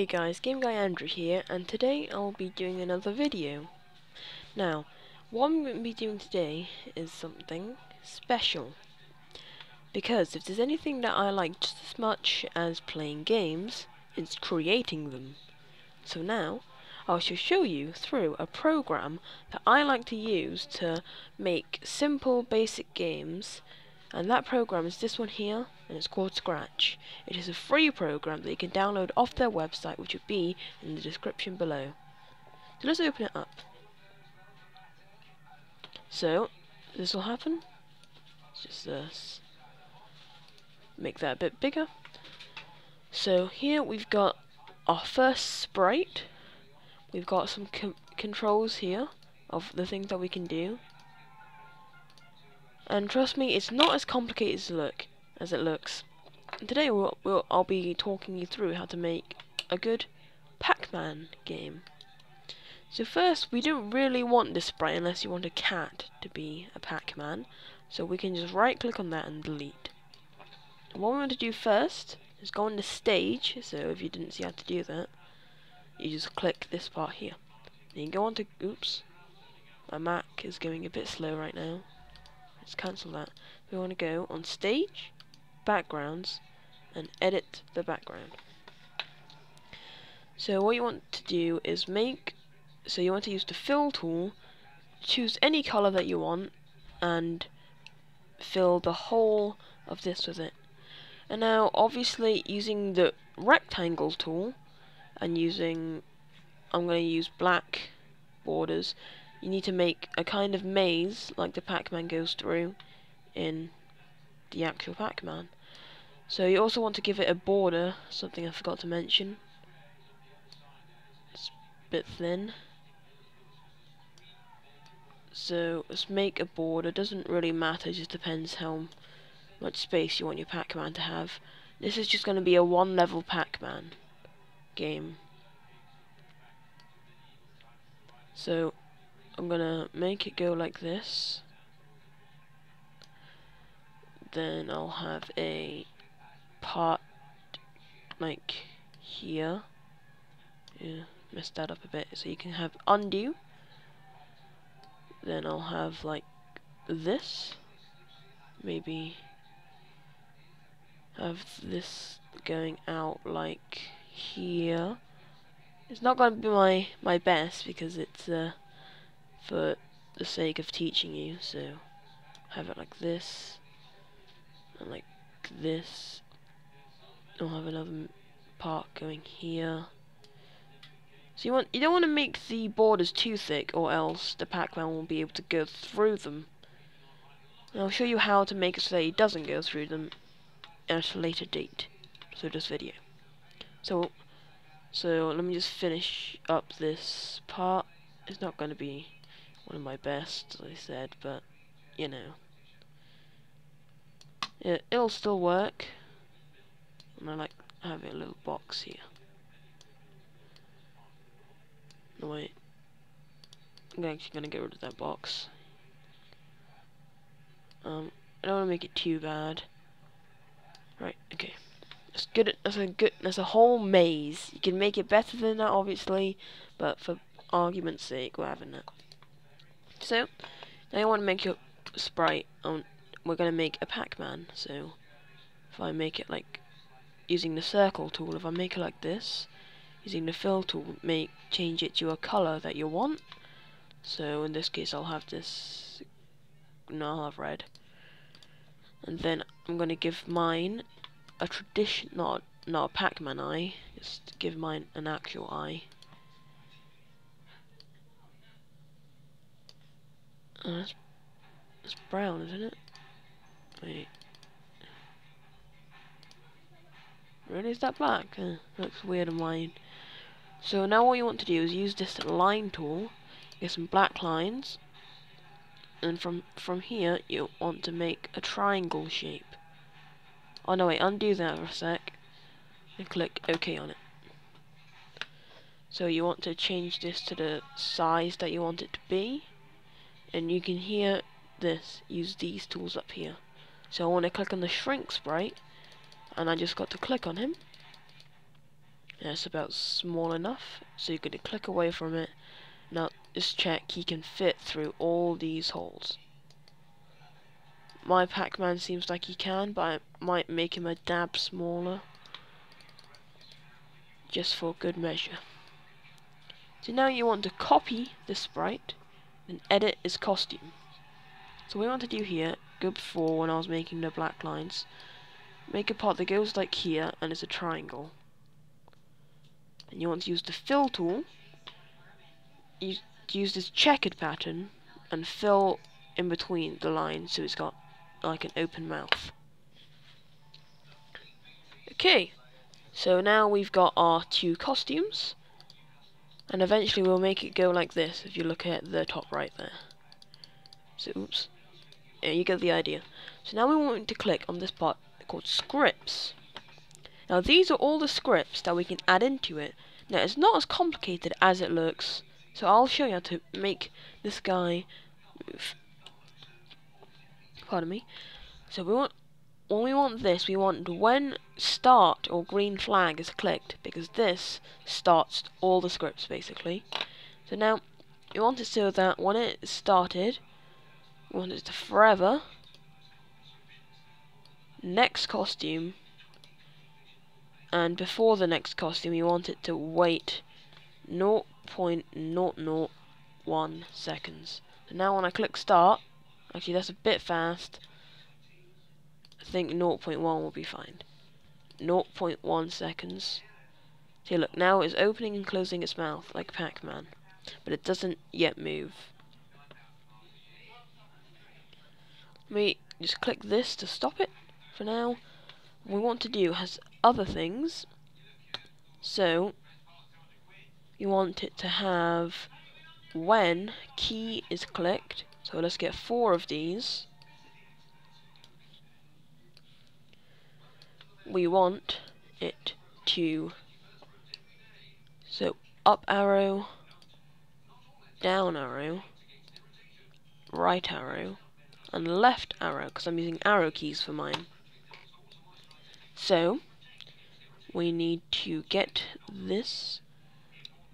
guys, GameGuyAndrew here, and today I'll be doing another video. Now, what I'm going to be doing today is something special. Because if there's anything that I like just as much as playing games, it's creating them. So now, I shall show you through a program that I like to use to make simple basic games. And that program is this one here, and it's called Scratch. It is a free program that you can download off their website, which will be in the description below. So let's open it up. So, this will happen. Let's just make that a bit bigger. So here we've got our first sprite. We've got some controls here of the things that we can do. And trust me, it's not as complicated as it looks. And today I'll be talking you through how to make a good Pac-Man game. So first, we don't really want this sprite unless you want a cat to be a Pac-Man. So we can just right click on that and delete. And what we want to do first is go on the stage. So if you didn't see how to do that, you just click this part here. Then you go on to, oops, my Mac is going a bit slow right now. Let's cancel that. We want to go on stage, backgrounds, and edit the background. So what you want to do is you want to use the fill tool, choose any color that you want, and fill the whole of this with it. And now obviously using the rectangle tool and I'm going to use black borders, you need to make a kind of maze like the Pac-Man goes through in the actual Pac-Man. So you also want to give it a border, something I forgot to mention. It's a bit thin. So let's make a border, doesn't really matter, just depends how much space you want your Pac-Man to have. This is just going to be a one-level Pac-Man game. So I'm gonna make it go like this. Then I'll have a part like here. Yeah, messed that up a bit. So you can have undo. Then I'll have like this. Maybe have this going out like here. It's not going to be my best because it's for the sake of teaching you, so have it like this and like this. I'll have another part going here. So you don't want to make the borders too thick, or else the Pac-Man won't be able to go through them. And I'll show you how to make it so that he doesn't go through them at a later date. So this video. So let me just finish up this part. It's not going to be one of my best, as I said, but you know, it'll still work. And I like having a little box here. No wait, I'm actually going to get rid of that box. I don't want to make it too bad. Right, okay. That's a whole maze. You can make it better than that, obviously, but for argument's sake, we're having that. So now you want to make your sprite. We're going to make a Pac-Man. So if I make it like using the circle tool, if I make it like this, using the fill tool, change it to a color that you want. So in this case, I'll have this. No, I'll have red. And then I'm going to give mine a tradition, not a Pac-Man eye, just give mine an actual eye. That's brown, isn't it? Wait. Really, is that black? Looks weird on mine. So now what you want to do is use this line tool, get some black lines, and from here you want to make a triangle shape. Oh no, wait, undo that for a sec, and click OK on it. So you want to change this to the size that you want it to be, and you can use these tools up here. So I want to click on the shrink sprite, and I just got to click on him, That's about small enough, so you're going to click away from it. Now just check he can fit through all these holes. My Pac-Man seems like he can, but I might make him a dab smaller, just for good measure. So now you want to copy the sprite and edit his costume. So what we want to do here, go before when I was making the black lines, make a part that goes like here and it's a triangle. And you want to use the fill tool, use this checkered pattern and fill in between the lines so it's got like an open mouth. Okay, so now we've got our two costumes, and eventually we'll make it go like this if you look at the top right there. So oops, yeah, you get the idea. So now we want to click on this part called scripts. Now these are all the scripts that we can add into it. Now it's not as complicated as it looks, so I'll show you how to make this guy move. Pardon me. So when we want this, we want when start or green flag is clicked, because this starts all the scripts basically. So now you want it so that when it started, you want it to forever, next costume, and before the next costume you want it to wait 0.001 seconds. So now when I click start, actually that's a bit fast, I think 0.1 will be fine. 0.1 seconds. See, look, now it's opening and closing its mouth like Pac-Man, but it doesn't yet move. Let me just click this to stop it for now. What we want to do has other things, so you want it to have when key is clicked. So let's get 4 of these. We want it to, so up arrow, down arrow, right arrow, and left arrow, because I'm using arrow keys for mine. So we need to get this.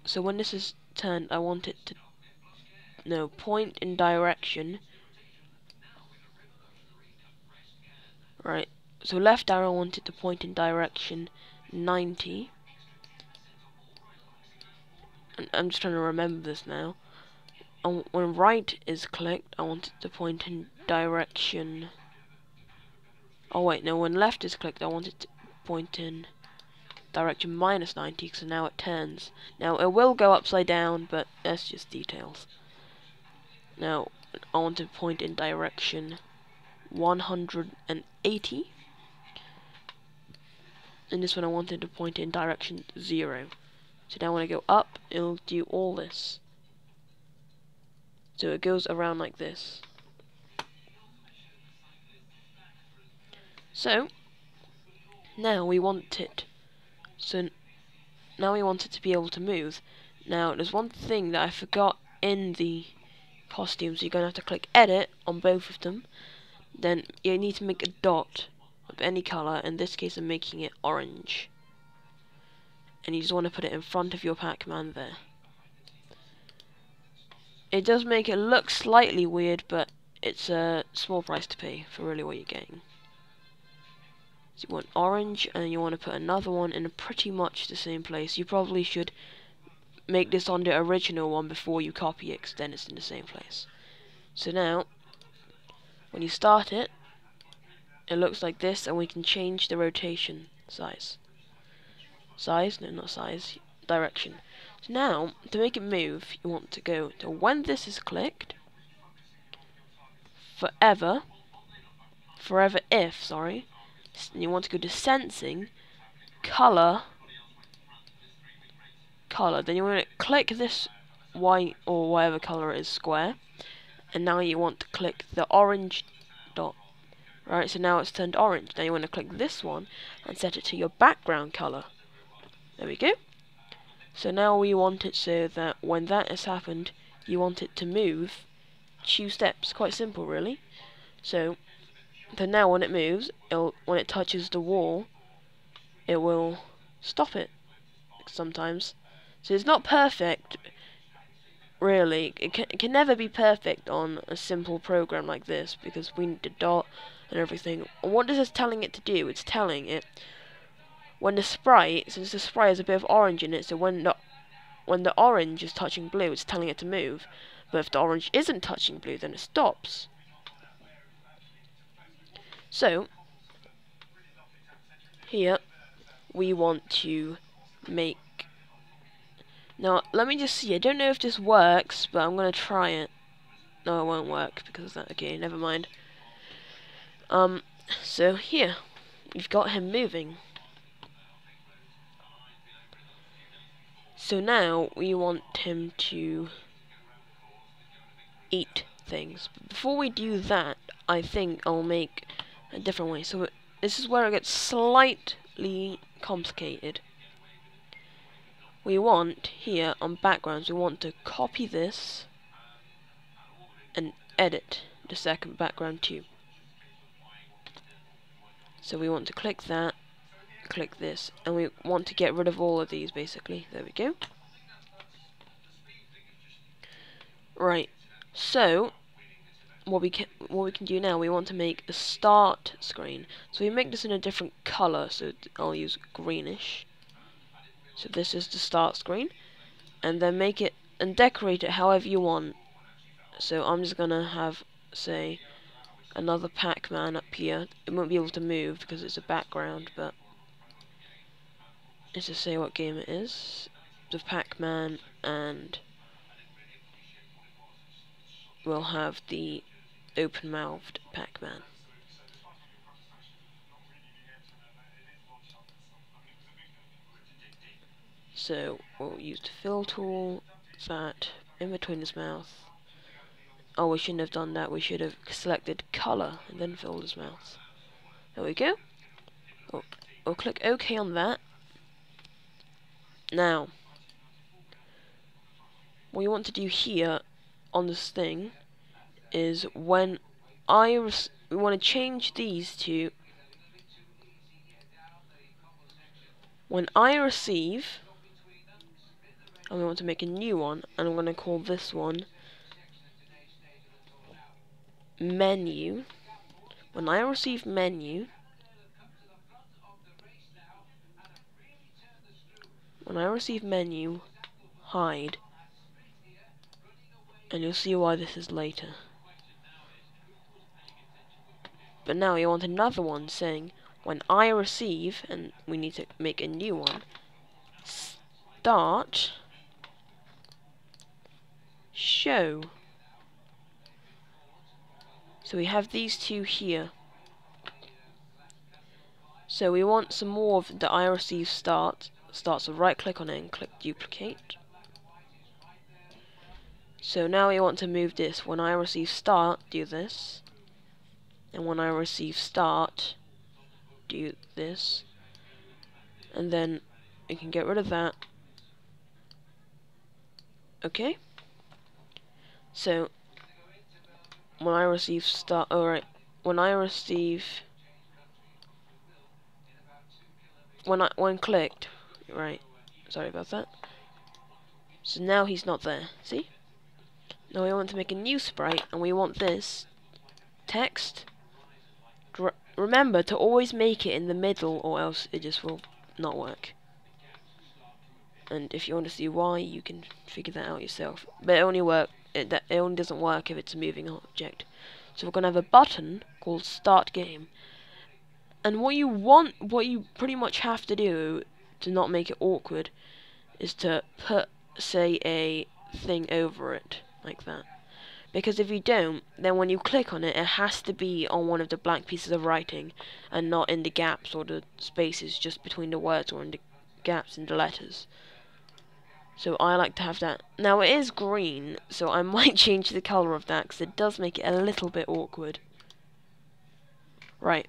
So when this is turned, I want it to point in direction. Right. So left arrow, I want it to point in direction 90. And I'm just trying to remember this now. And when right is clicked, I want it to point in direction. Oh wait, no. When left is clicked, I want it to point in direction minus 90. So now it turns. Now it will go upside down, but that's just details. Now I want to point in direction 180. And this one I wanted to point in direction 0. So now when I go up, it'll do all this. So it goes around like this. So now we want it. So now we want it to be able to move. Now there's one thing that I forgot in the costumes. You're gonna have to click edit on both of them. Then you need to make a dot of any color. In this case, I'm making it orange. And you just want to put it in front of your Pac-Man there. It does make it look slightly weird, but it's a small price to pay for really what you're getting. So you want orange, and you want to put another one in pretty much the same place. You probably should make this on the original one before you copy it, because then it's in the same place. So now, when you start it, it looks like this, and we can change the rotation size. No, not size, direction. So now, to make it move, you want to go to when this is clicked, forever if, sorry, and you want to go to sensing, color, then you want to click this white or whatever color it is, square, and now you want to click the orange dot. Right, so now it's turned orange. Now you want to click this one and set it to your background color. There we go. So now we want it so that when that has happened, you want it to move 2 steps. Quite simple, really. So then now when it moves, when it touches the wall, it will stop it. sometimes. So it's not perfect, really. It can never be perfect on a simple program like this, because we need the dot and everything. And what is this telling it to do? It's telling it when the sprite, since the sprite has a bit of orange in it, so when the orange is touching blue, it's telling it to move. But if the orange isn't touching blue, then it stops. So here we want to make. Now let me just see. I don't know if this works, but I'm gonna try it. No, it won't work because of that. Okay, never mind. So here we've got him moving. So now we want him to eat things. But before we do that, I think I'll make a different way. So this is where it gets slightly complicated. We want here on backgrounds, we want to copy this and edit the second background too. So we want to click that, click this, and we want to get rid of all of these basically. There we go. Right. So what we can do now, we want to make a start screen. So we make this in a different color. So I'll use greenish. So this is the start screen, and then make it and decorate it however you want. So I'm just gonna have, say, another Pac-Man up here. It won't be able to move because it's a background, but let's just say what game it is. The Pac-Man, and we'll have the open-mouthed Pac-Man. So we'll use the fill tool, that in between his mouth. Oh, we shouldn't have done that. We should have selected color and then filled his mouth. There we go. We'll click OK on that. Now, what you want to do here on this thing is when we want to change these to when I receive, and we want to make a new one, and I'm going to call this one menu. When I receive menu, hide, and you'll see why this is later. But now you want another one saying when I receive, and we need to make a new one, start show. So we have these two here. So we want some more of the I receive start. So right click on it and click duplicate. So now we want to move this. When I receive start, do this. And when I receive start, do this. And then we can get rid of that. Okay. So when I receive start, alright. When clicked, right. Sorry about that. So now he's not there. See? Now we want to make a new sprite, and we want this text. Remember to always make it in the middle, or else it just will not work. And if you want to see why, you can figure that out yourself. But it only doesn't work if it's a moving object. So we're gonna have a button called Start Game. And what you pretty much have to do to not make it awkward is to put, say, a thing over it like that. Because if you don't, then when you click on it, it has to be on one of the blank pieces of writing and not in the gaps or the spaces just between the words or in the gaps in the letters. So I like to have that. Now it is green, so I might change the colour of that because it does make it a little bit awkward. Right,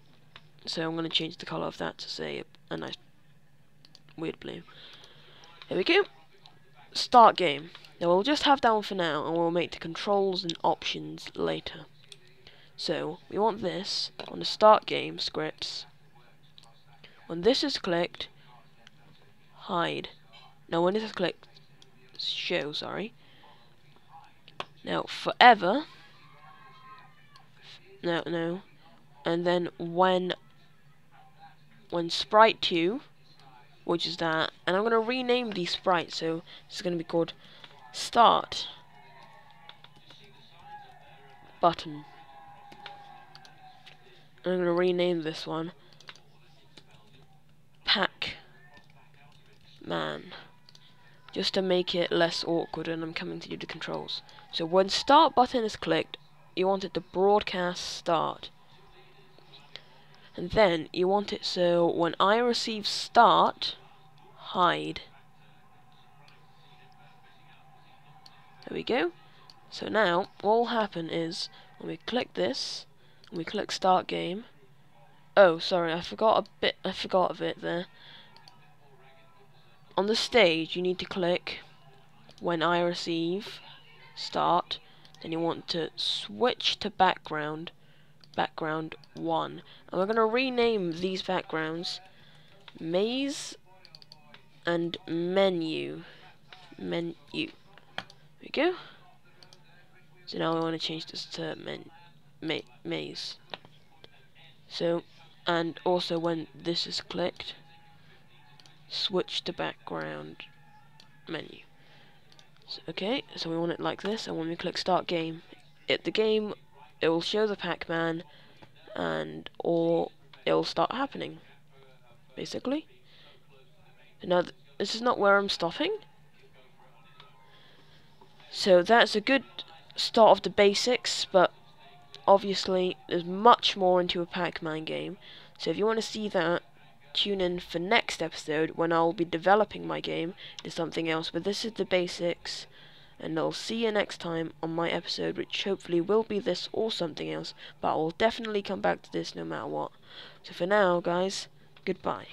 so I'm going to change the colour of that to, say, a nice weird blue. There we go. Start game. Now we'll just have that one for now, and we'll make the controls and options later. So we want this on the start game scripts. When this is clicked, hide. Now when this is clicked, show, sorry. Now forever. No. And then when sprite 2, which is that, and I'm gonna rename these sprites, so it's gonna be called start button. And I'm gonna rename this one Pac-Man, just to make it less awkward when I'm coming to do the controls. So when start button is clicked, you want it to broadcast start. And then you want it so when I receive start, hide. There we go. So now what will happen is when we click this, and we click start game. Oh, sorry, I forgot of it there. On the stage, you need to click when I receive start. Then you want to switch to background 1. And we're going to rename these backgrounds maze and menu. There we go. So now we want to change this to maze. So, and also when this is clicked, switch to background menu. So, okay, so we want it like this, and when we click start game, it will show the Pac-Man, and it will start happening, basically. Now, this is not where I'm stopping. So that's a good start of the basics, but obviously there's much more into a Pac-Man game. So if you want to see that, tune in for next episode when I'll be developing my game to something else. But this is the basics, and I'll see you next time on my episode, which hopefully will be this or something else, but I will definitely come back to this no matter what. So for now, guys, goodbye.